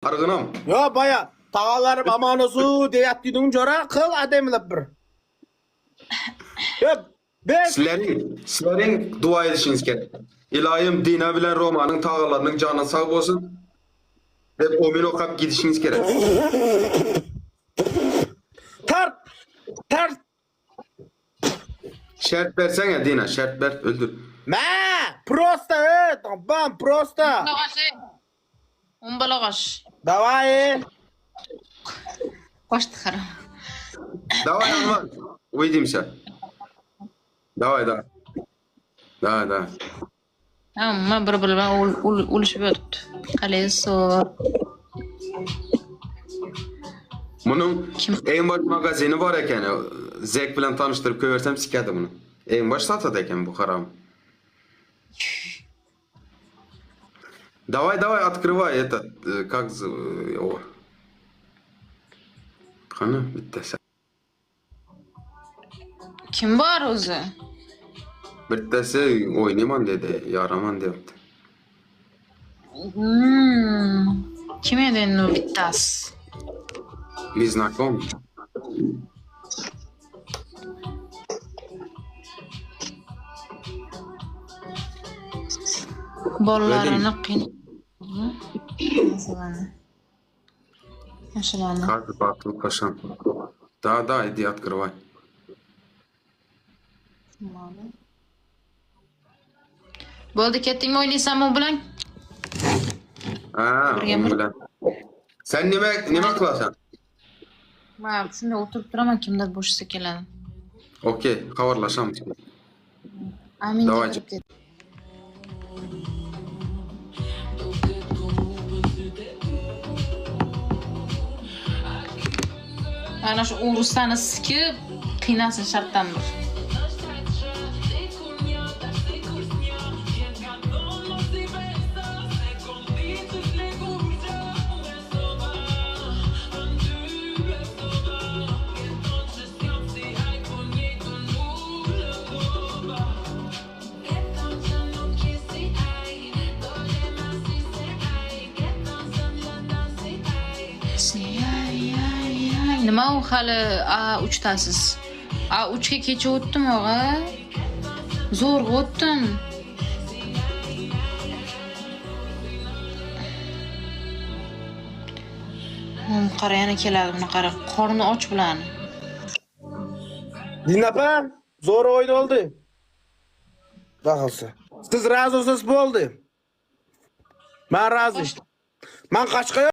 Argınam. Yo baya tağalarım amanosu deyatdidin jora kıl ademlep bir. Yo ben Sizlerin dua edişiniz gerek. İlahim dina bilen Roma'nın tağalarının canı sağ olsun. Hep omin okap gidişiniz gerek. tar Şert versene Dina, şert ver, öldür. ma просто bam просто. Balagaş. Давай. Başta haram. Давай, Anvar. Увидимся. Давай. Ama bir uluşup yotuptu. Hali sor. Bunun Kim? en baş magazini var eken, Zek bilen tanıştırıp köversem sikedi bunu. En baş satat eken bu haram. Давай, открывай этот, как его. Kanı bitti sen. Kim var o'zi? Bittesi oynayman dedi, yaraman dedi. Kim edi endi u bittasi? Biz знакомы. Bolalarini qiyin. Yaşalarni. Каждый батл кашан. Да, иди открывай. Bo'ldi, ketdingmi o'ynaysanmi u bilan? Ha, Birga onu bir- bilen. Sen nima qilasan? Men shunda o'tirib turaman, kimdir bo'shasa keladi. Okey, xabarlashamiz. Amin. Давай. Ana shu o'ruslarni sikib, qiynasin shartdandir. Nima u hali A3tasiz? A3ga kecha o'tdim og'a. Zo'rg'a o'tdim. Qara yana keladi buni qara. Qorni och bularni. Dinlapa zo'r o'yin oldi. Baxilsa. Siz razisiz bo'ldi. Men razi. Men Qashqayoq